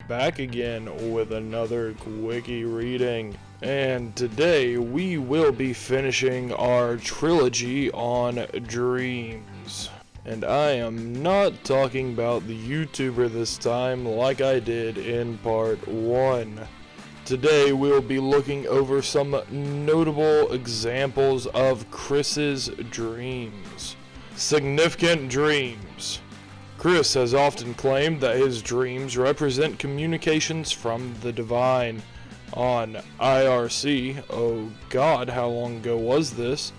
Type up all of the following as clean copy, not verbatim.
back again with another quickie reading. And today we will be finishing our trilogy on dreams. And I am not talking about the YouTuber this time like I did in part 1. Today we'll be looking over some notable examples of Chris's dreams. Significant dreams. Chris has often claimed that his dreams represent communications from the divine. On IRC, oh god, how long ago was this?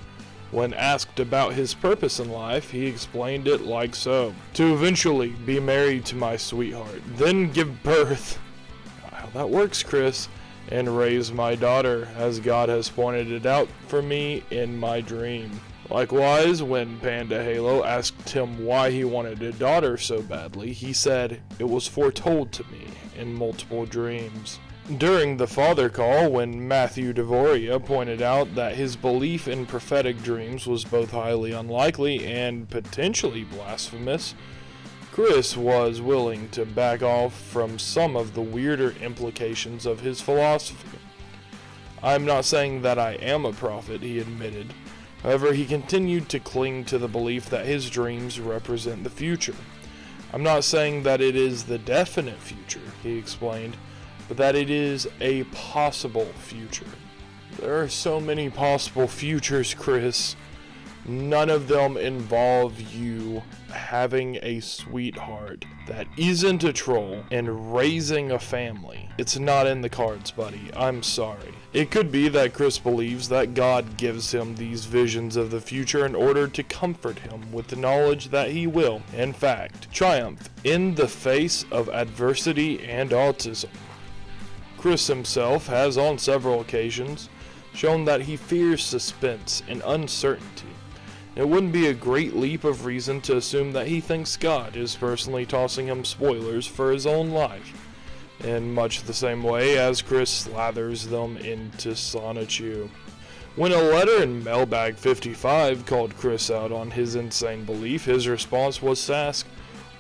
When asked about his purpose in life, he explained it like so. To eventually be married to my sweetheart, then give birth. How that works, Chris. And raise my daughter, as God has pointed it out for me in my dream. Likewise, when Panda Halo asked him why he wanted a daughter so badly, he said, "It was foretold to me in multiple dreams." During the father call, when Matthew Devoria pointed out that his belief in prophetic dreams was both highly unlikely and potentially blasphemous, Chris was willing to back off from some of the weirder implications of his philosophy. "I'm not saying that I am a prophet," he admitted. However, he continued to cling to the belief that his dreams represent the future. "I'm not saying that it is the definite future," he explained, "but that it is a possible future." There are so many possible futures, Chris. None of them involve you having a sweetheart that isn't a troll and raising a family. It's not in the cards, buddy. I'm sorry. It could be that Chris believes that God gives him these visions of the future in order to comfort him with the knowledge that he will, in fact, triumph in the face of adversity and autism. Chris himself has on several occasions shown that he fears suspense and uncertainty. It wouldn't be a great leap of reason to assume that he thinks God is personally tossing him spoilers for his own life, in much the same way as Chris slathers them into Sonichu. When a letter in Mailbag 55 called Chris out on his insane belief, his response was to ask,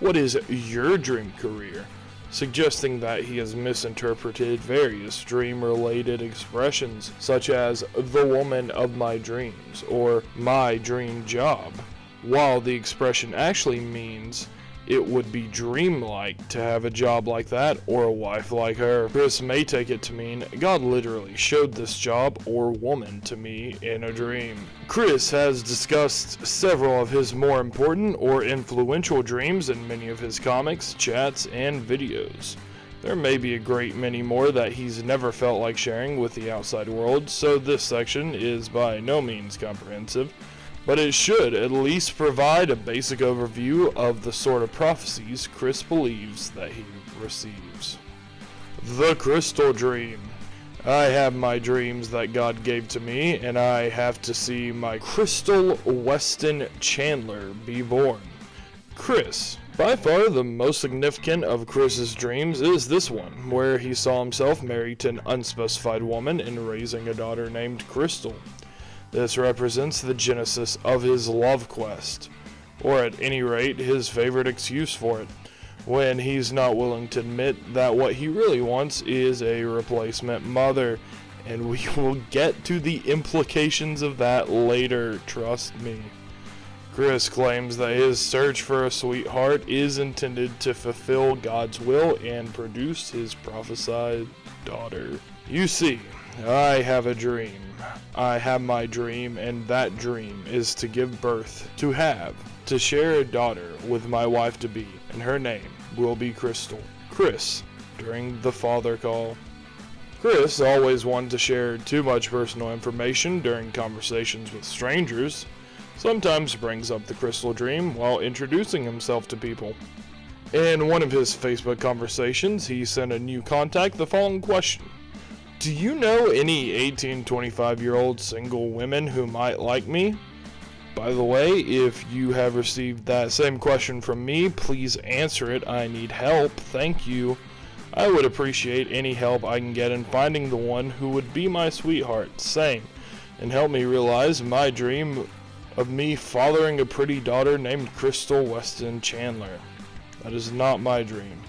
"What is your dream career?" suggesting that he has misinterpreted various dream-related expressions, such as "the woman of my dreams" or "my dream job," while the expression actually means it would be dreamlike to have a job like that or a wife like her. Chris may take it to mean God literally showed this job or woman to me in a dream. Chris has discussed several of his more important or influential dreams in many of his comics, chats, and videos. There may be a great many more that he's never felt like sharing with the outside world, so this section is by no means comprehensive, but it should at least provide a basic overview of the sort of prophecies Chris believes that he receives. The Crystal Dream. I have my dreams that God gave to me, and I have to see my Crystal Weston Chandler be born. Chris. By far the most significant of Chris's dreams is this one, where he saw himself married to an unspecified woman and raising a daughter named Crystal. This represents the genesis of his love quest, or at any rate, his favorite excuse for it, when he's not willing to admit that what he really wants is a replacement mother, and we will get to the implications of that later, trust me. Chris claims that his search for a sweetheart is intended to fulfill God's will and produce his prophesied daughter. You see, I have a dream. I have my dream, and that dream is to give birth, to share a daughter with my wife-to-be, and her name will be Crystal. Chris, during the father call. Chris always wanted to share too much personal information during conversations with strangers, sometimes brings up the Crystal Dream while introducing himself to people. In one of his Facebook conversations, he sent a new contact the following question. "Do you know any 18-25-year-old single women who might like me? By the way, if you have received that same question from me, please answer it. I need help. Thank you. I would appreciate any help I can get in finding the one who would be my sweetheart. Same. And help me realize my dream of me fathering a pretty daughter named Crystal Weston Chandler. That is not my dream.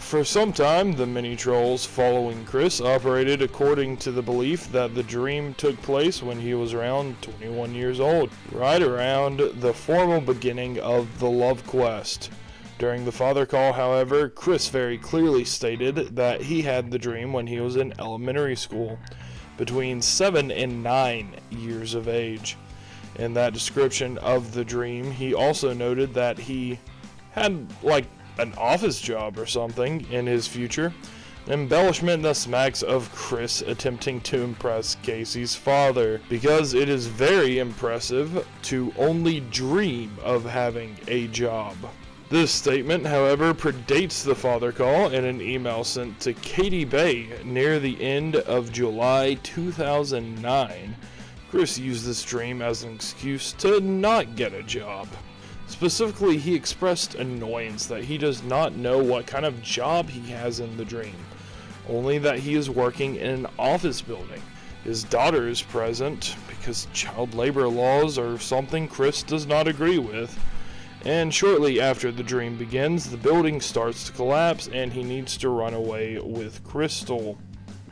For some time, the mini-trolls following Chris operated according to the belief that the dream took place when he was around 21 years old, right around the formal beginning of the love quest. During the father call, however, Chris very clearly stated that he had the dream when he was in elementary school, between 7 and 9 years of age. In that description of the dream, he also noted that he had, like, an office job or something in his future, an embellishment that smacks of Chris attempting to impress Casey's father, because it is very impressive to only dream of having a job. This statement, however, predates the father call in an email sent to Katie Bay near the end of July 2009. Chris used this dream as an excuse to not get a job. Specifically, he expressed annoyance that he does not know what kind of job he has in the dream, only that he is working in an office building. His daughter is present because child labor laws are something Chris does not agree with. And shortly after the dream begins, the building starts to collapse and he needs to run away with Crystal.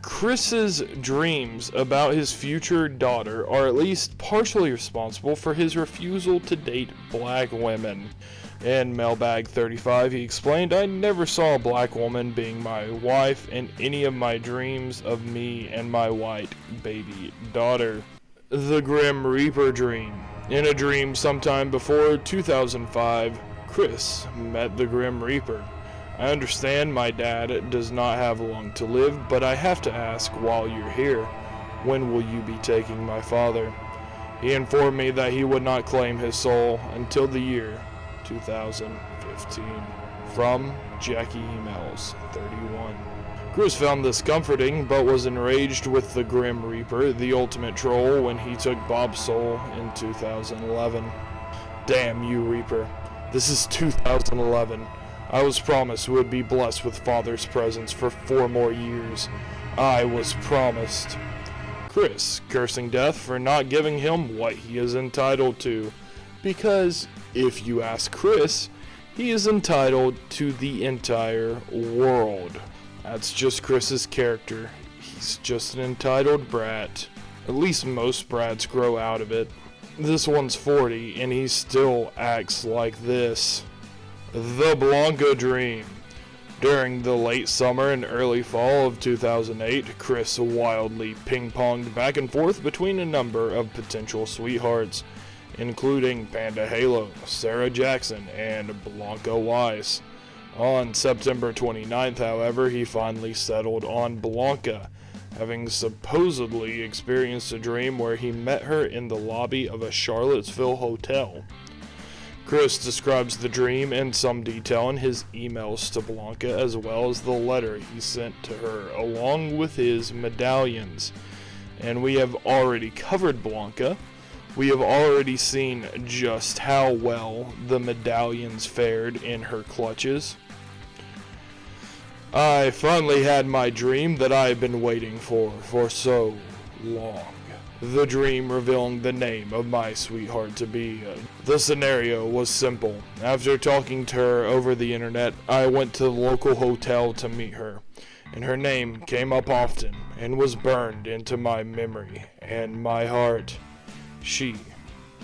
Chris's dreams about his future daughter are at least partially responsible for his refusal to date black women. In Mailbag 35, he explained, "I never saw a black woman being my wife in any of my dreams of me and my white baby daughter." The Grim Reaper dream. In a dream sometime before 2005, Chris met the Grim Reaper. "I understand my dad does not have long to live, but I have to ask while you're here, when will you be taking my father?" He informed me that he would not claim his soul until the year 2015. From Jackie Emails 31. Chris found this comforting, but was enraged with the Grim Reaper, the ultimate troll, when he took Bob's soul in 2011. "Damn you, Reaper. This is 2011. I was promised we would be blessed with Father's presence for 4 more years. I was promised." Chris cursing death for not giving him what he is entitled to, because, if you ask Chris, he is entitled to the entire world. That's just Chris's character. He's just an entitled brat. At least most brats grow out of it. This one's 40 and he still acts like this. The Blanca dream. During the late summer and early fall of 2008, Chris wildly ping-ponged back and forth between a number of potential sweethearts, including Panda Halo, Sarah Jackson, and Blanca Weiss. On September 29th, however, he finally settled on Blanca, having supposedly experienced a dream where he met her in the lobby of a Charlottesville hotel. Chris describes the dream in some detail in his emails to Blanca, as well as the letter he sent to her, along with his medallions. And we have already covered Blanca. We have already seen just how well the medallions fared in her clutches. "I finally had my dream that I have been waiting for so long. The dream revealing the name of my sweetheart-to-be. The scenario was simple. After talking to her over the internet, I went to the local hotel to meet her, and her name came up often and was burned into my memory and my heart. She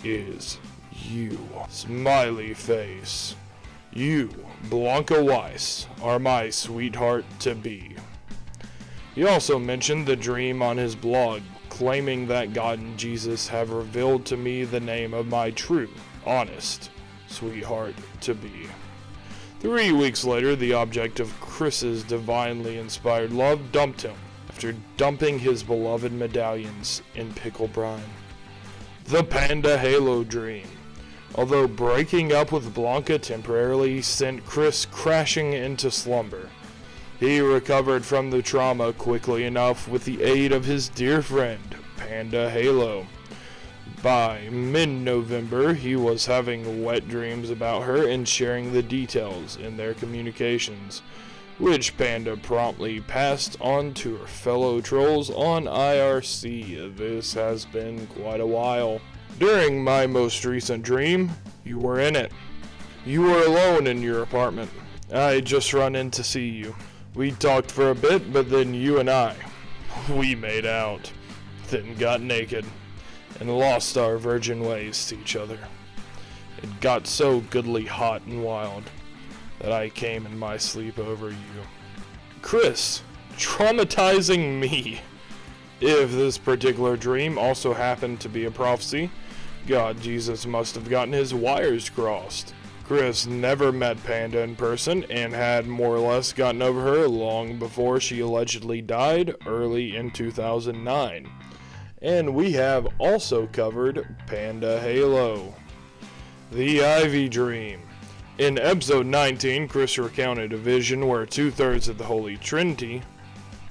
is you. Smiley face. You, Blanca Weiss, are my sweetheart-to-be." He also mentioned the dream on his blog, claiming that God and Jesus have revealed to me the name of my true, honest sweetheart-to-be. 3 weeks later, the object of Chris's divinely inspired love dumped him after dumping his beloved medallions in pickle brine. The Panda Halo dream. Although breaking up with Blanca temporarily sent Chris crashing into slumber, he recovered from the trauma quickly enough with the aid of his dear friend, Panda Halo. By mid-November, he was having wet dreams about her and sharing the details in their communications, which Panda promptly passed on to her fellow trolls on IRC. This has been quite a while. During my most recent dream, you were in it. You were alone in your apartment. I just run in to see you. We talked for a bit, but then you and we made out, then got naked, and lost our virgin ways to each other. It got so goodly hot and wild that I came in my sleep over you. Chris, traumatizing me. If this particular dream also happened to be a prophecy, God, Jesus must have gotten his wires crossed. Chris never met Panda in person and had more or less gotten over her long before she allegedly died early in 2009. And we have also covered Panda Halo. The Ivy Dream. In episode 19, Chris recounted a vision where 2/3 of the Holy Trinity,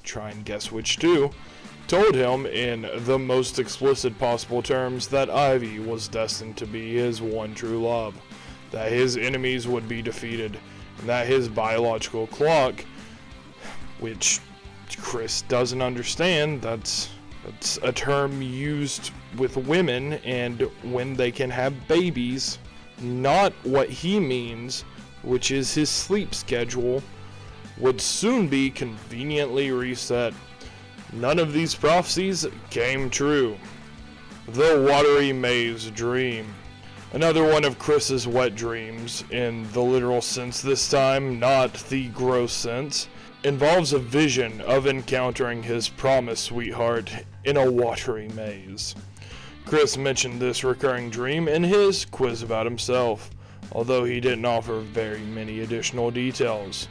try and guess which two, told him in the most explicit possible terms that Ivy was destined to be his one true love, that his enemies would be defeated, and that his biological clock, which Chris doesn't understand, that's a term used with women and when they can have babies, not what he means, which is his sleep schedule, would soon be conveniently reset. None of these prophecies came true. The Watery Maze Dream. Another one of Chris's wet dreams, in the literal sense this time, not the gross sense, involves a vision of encountering his promised sweetheart in a watery maze. Chris mentioned this recurring dream in his quiz about himself, although he didn't offer very many additional details.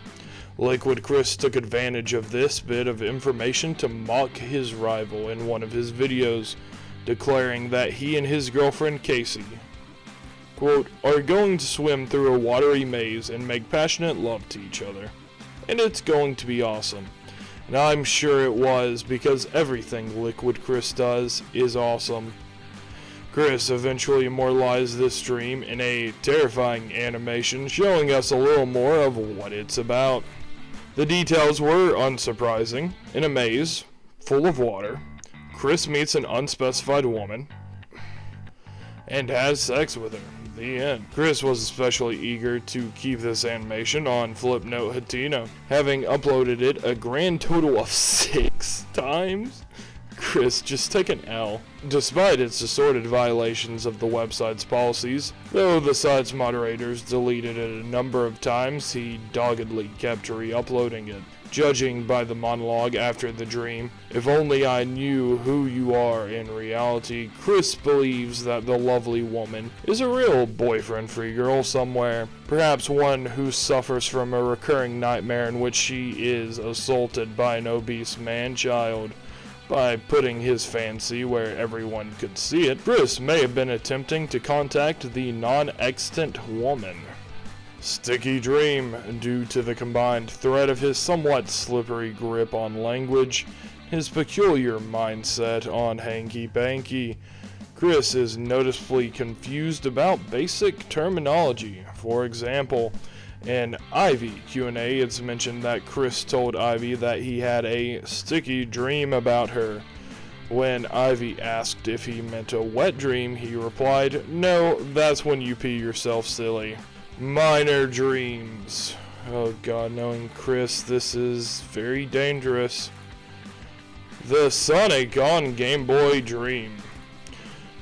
Liquid Chris took advantage of this bit of information to mock his rival in one of his videos, declaring that he and his girlfriend Casey, quote, are going to swim through a watery maze and make passionate love to each other. And it's going to be awesome. And I'm sure it was, because everything Liquid Chris does is awesome. Chris eventually immortalized this dream in a terrifying animation, showing us a little more of what it's about. The details were unsurprising. In a maze, full of water, Chris meets an unspecified woman and has sex with her. The end. Chris was especially eager to keep this animation on Flipnote Hatino, having uploaded it a grand total of 6 times. Chris, just take an L. Despite its assorted violations of the website's policies, though the site's moderators deleted it a number of times, he doggedly kept re-uploading it. Judging by the monologue after the dream, if only I knew who you are in reality, Chris believes that the lovely woman is a real boyfriend-free girl somewhere, perhaps one who suffers from a recurring nightmare in which she is assaulted by an obese man-child. By putting his fancy where everyone could see it, Chris may have been attempting to contact the non-extant woman. Sticky Dream. Due to the combined threat of his somewhat slippery grip on language, his peculiar mindset on hanky-panky, Chris is noticeably confused about basic terminology. For example, in Ivy Q&A, it's mentioned that Chris told Ivy that he had a sticky dream about her. When Ivy asked if he meant a wet dream, he replied, "No, that's when you pee yourself, silly." Minor dreams. Oh god, knowing Chris, this is very dangerous. The Sonic on Game Boy Dream.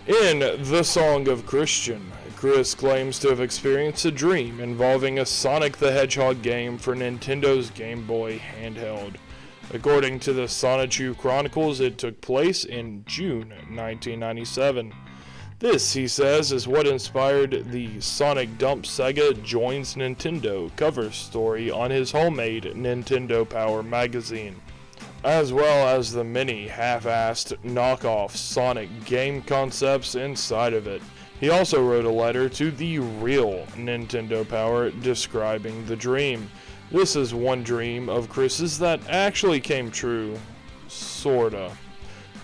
In The Song of Christian, Chris claims to have experienced a dream involving a Sonic the Hedgehog game for Nintendo's Game Boy handheld. According to the Sonichu Chronicles, it took place in June 1997. This, he says, is what inspired the Sonic Dump Sega Joins Nintendo cover story on his homemade Nintendo Power magazine, as well as the many half-assed knockoff Sonic game concepts inside of it. He also wrote a letter to the real Nintendo Power describing the dream. This is one dream of Chris's that actually came true. Sorta.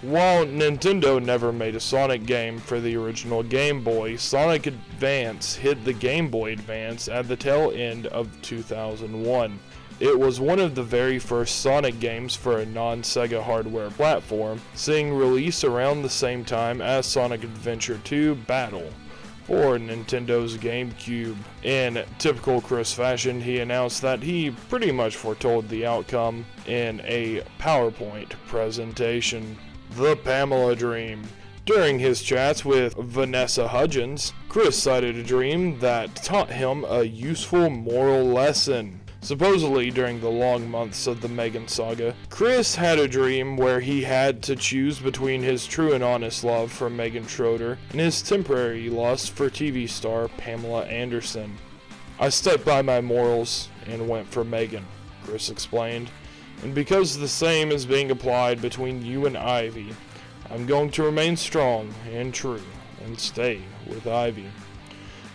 While Nintendo never made a Sonic game for the original Game Boy, Sonic Advance hit the Game Boy Advance at the tail end of 2001. It was one of the very first Sonic games for a non-Sega hardware platform, seeing release around the same time as Sonic Adventure 2 Battle, for Nintendo's GameCube. In typical Chris fashion, he announced that he pretty much foretold the outcome in a PowerPoint presentation. The Pamela Dream. During his chats with Vanessa Hudgens, Chris cited a dream that taught him a useful moral lesson. Supposedly, during the long months of the Megan saga, Chris had a dream where he had to choose between his true and honest love for Megan Schroeder and his temporary lust for TV star Pamela Anderson. "I stuck by my morals and went for Megan," Chris explained, "and because the same is being applied between you and Ivy, I'm going to remain strong and true and stay with Ivy."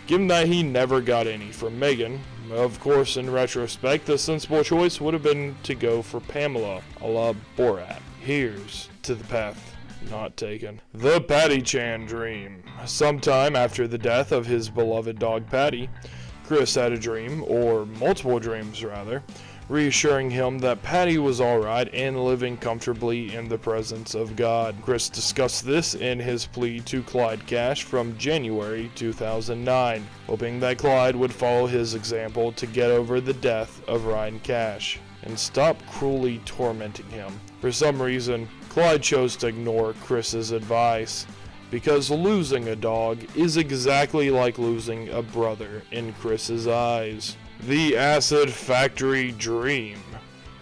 Given that he never got any from Megan, of course, in retrospect, the sensible choice would have been to go for Pamela, a la Borat. Here's to the path not taken. The Patty Chan Dream. Sometime after the death of his beloved dog Patty, Chris had a dream, or multiple dreams rather, reassuring him that Patty was alright and living comfortably in the presence of God. Chris discussed this in his plea to Clyde Cash from January 2009, hoping that Clyde would follow his example to get over the death of Ryan Cash and stop cruelly tormenting him. For some reason, Clyde chose to ignore Chris's advice, because losing a dog is exactly like losing a brother in Chris's eyes. The Acid Factory Dream.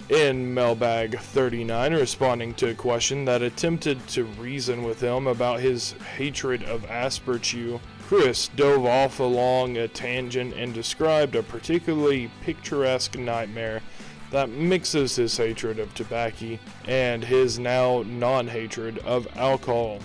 In Mailbag 39, responding to a question that attempted to reason with him about his hatred of Asperchew, Chris dove off along a tangent and described a particularly picturesque nightmare that mixes his hatred of tobacco and his now non-hatred of alcohol.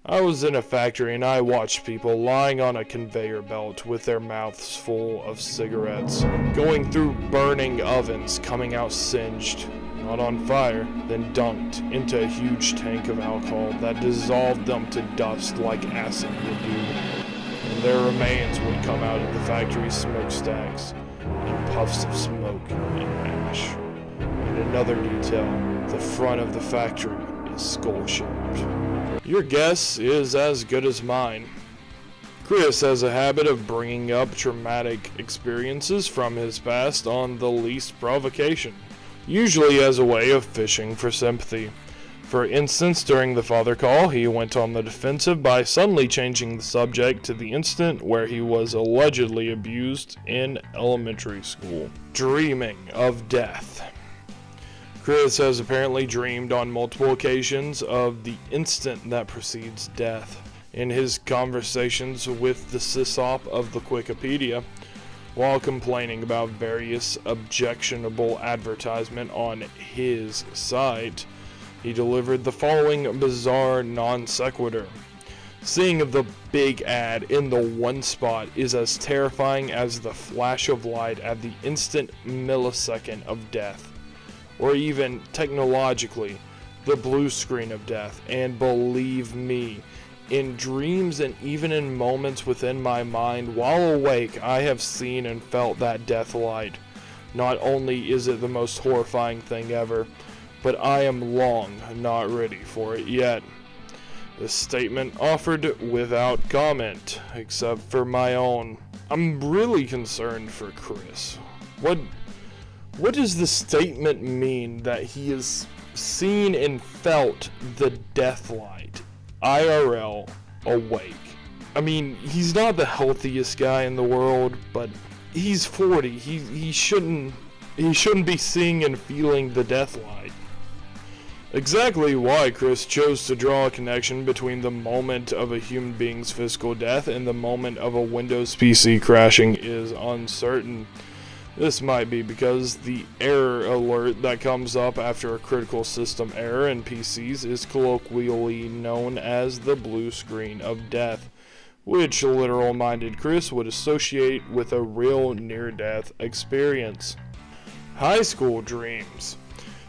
"I was in a factory and I watched people lying on a conveyor belt with their mouths full of cigarettes, going through burning ovens, coming out singed, not on fire, then dunked into a huge tank of alcohol that dissolved them to dust like acid would do. And their remains would come out of the factory smokestacks in puffs of smoke and ash. And another detail, the front of the factory is skull-shaped." Your guess is as good as mine. Chris has a habit of bringing up traumatic experiences from his past on the least provocation, usually as a way of fishing for sympathy. For instance, during the father call, he went on the defensive by suddenly changing the subject to the incident where he was allegedly abused in elementary school. Dreaming of death. Chris has apparently dreamed on multiple occasions of the instant that precedes death. In his conversations with the sysop of the Wikipedia, while complaining about various objectionable advertisement on his site, he delivered the following bizarre non sequitur. "Seeing the big ad in the one spot is as terrifying as the flash of light at the instant millisecond of death. Or even, technologically, the blue screen of death. And believe me, in dreams and even in moments within my mind while awake, I have seen and felt that death light. Not only is it the most horrifying thing ever, but I am long not ready for it yet." This statement offered without comment, except for my own. I'm really concerned for Chris. What does the statement mean that he has seen and felt the death light, IRL, awake? I mean, he's not the healthiest guy in the world, but he's 40. He shouldn't be seeing and feeling the death light. Exactly why Chris chose to draw a connection between the moment of a human being's physical death and the moment of a Windows PC crashing is uncertain. This might be because the error alert that comes up after a critical system error in PCs is colloquially known as the blue screen of death, which literal-minded Chris would associate with a real near-death experience. High school dreams.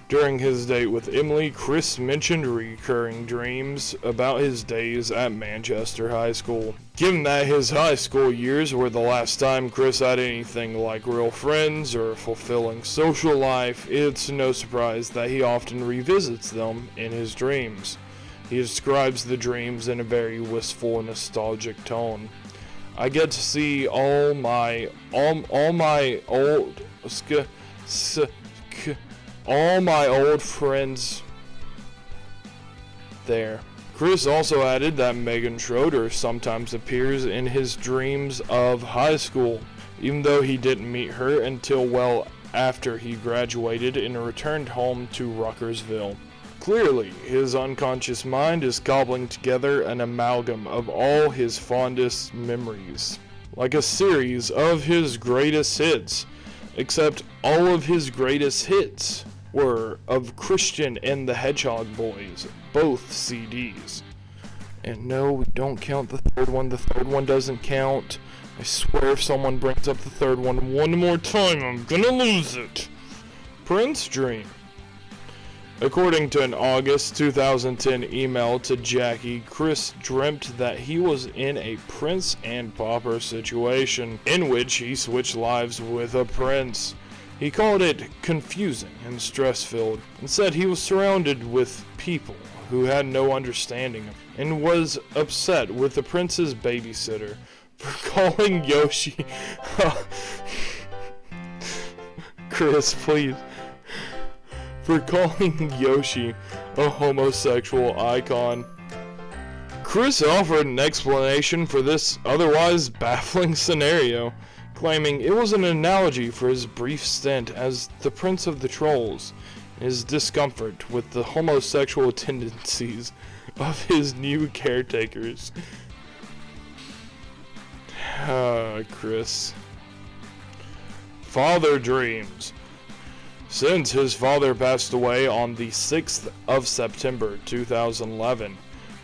During his date with Emily, Chris mentioned recurring dreams about his days at Manchester High School. Given that his high school years were the last time Chris had anything like real friends or a fulfilling social life, it's no surprise that he often revisits them in his dreams. He describes the dreams in a very wistful and nostalgic tone. I get to see all my old friends there. Chris also added that Megan Schroeder sometimes appears in his dreams of high school, even though he didn't meet her until well after he graduated and returned home to Ruckersville. Clearly, his unconscious mind is cobbling together an amalgam of all his fondest memories, like a series of his greatest hits, except all of his greatest hits were of Christian and the Hedgehog Boys, both CDs. And no, we don't count the third one. The third one doesn't count. I swear if someone brings up the third one more time, I'm gonna lose it. Prince Dream. According to an August 2010 email to Jackie, Chris dreamt that he was in a Prince and Pauper situation, in which he switched lives with a prince. He called it confusing and stress-filled, and said he was surrounded with people who had no understanding of him, and was upset with the prince's babysitter for calling Yoshi... Chris, please. For calling Yoshi a homosexual icon. Chris offered an explanation for this otherwise baffling scenario, claiming it was an analogy for his brief stint as the Prince of the Trolls, and his discomfort with the homosexual tendencies of his new caretakers. Chris. Father dreams. Since his father passed away on the 6th of September 2011,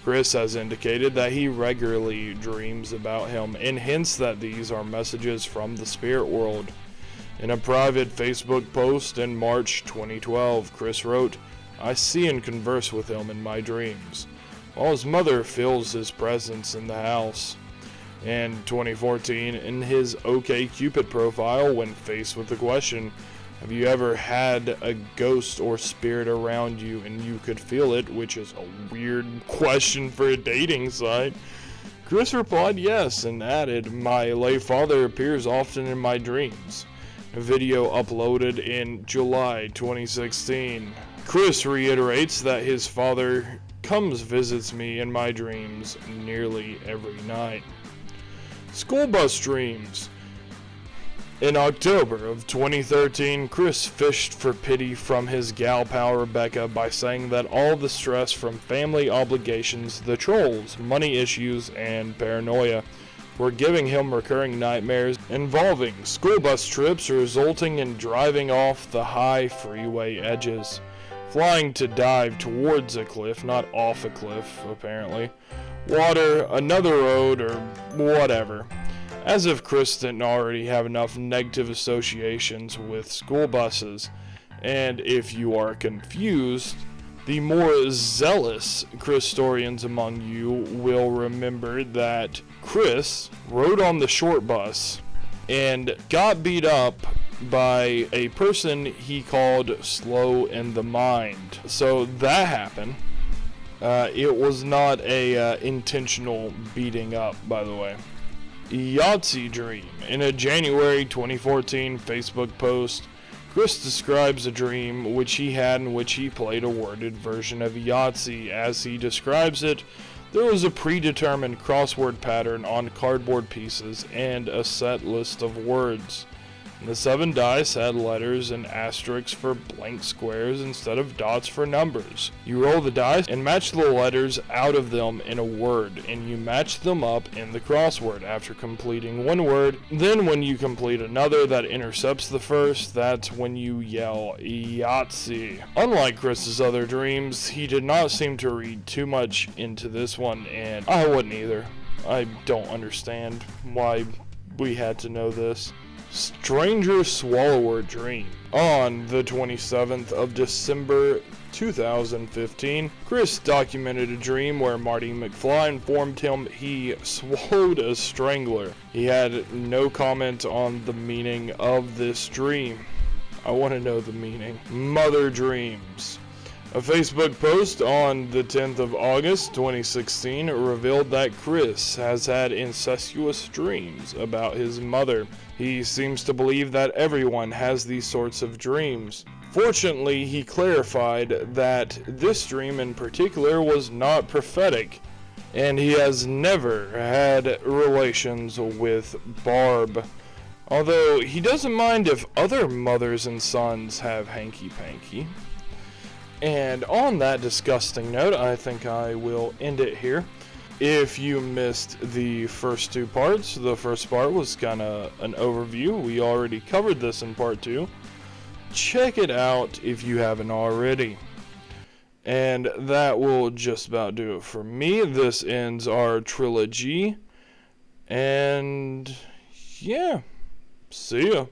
Chris has indicated that he regularly dreams about him and hints that these are messages from the spirit world. In a private Facebook post in March 2012, Chris wrote, "I see and converse with him in my dreams, while his mother feels his presence in the house." In 2014, in his OkCupid profile, when faced with the question, "Have you ever had a ghost or spirit around you and you could feel it?" which is a weird question for a dating site, Chris replied yes and added, "My late father appears often in my dreams." A video uploaded in July 2016. Chris reiterates that his father visits me in my dreams nearly every night. School bus dreams. In October of 2013, Chris fished for pity from his gal pal Rebecca by saying that all the stress from family obligations, the trolls, money issues, and paranoia were giving him recurring nightmares involving school bus trips resulting in driving off the high freeway edges, flying to dive towards a cliff, not off a cliff, apparently, water, another road, or whatever. As if Chris didn't already have enough negative associations with school buses. And if you are confused, the more zealous Christorians among you will remember that Chris rode on the short bus and got beat up by a person he called slow in the mind. So that happened. It was not a intentional beating up, by the way. Yahtzee dream. In a January 2014 Facebook post, Chris describes a dream which he had in which he played a worded version of Yahtzee. As he describes it, there was a predetermined crossword pattern on cardboard pieces and a set list of words. And the 7 dice had letters and asterisks for blank squares instead of dots for numbers. You roll the dice and match the letters out of them in a word, and you match them up in the crossword after completing one word. Then when you complete another that intercepts the first, that's when you yell Yahtzee. Unlike Chris's other dreams, he did not seem to read too much into this one, and I wouldn't either. I don't understand why we had to know this. Stranger Swallower dream. On the 27th of December 2015, Chris documented a dream where Marty McFly informed him he swallowed a strangler. He had no comment on the meaning of this dream. I want to know the meaning. Mother dreams. A Facebook post on the 10th of August 2016 revealed that Chris has had incestuous dreams about his mother. He seems to believe that everyone has these sorts of dreams. Fortunately, he clarified that this dream in particular was not prophetic, and he has never had relations with Barb. Although he doesn't mind if other mothers and sons have hanky-panky. And on that disgusting note, I think I will end it here. If you missed the first two parts, the first part was kind of an overview. We already covered this in part 2. Check it out if you haven't already. And that will just about do it for me. This ends our trilogy. And yeah, see ya.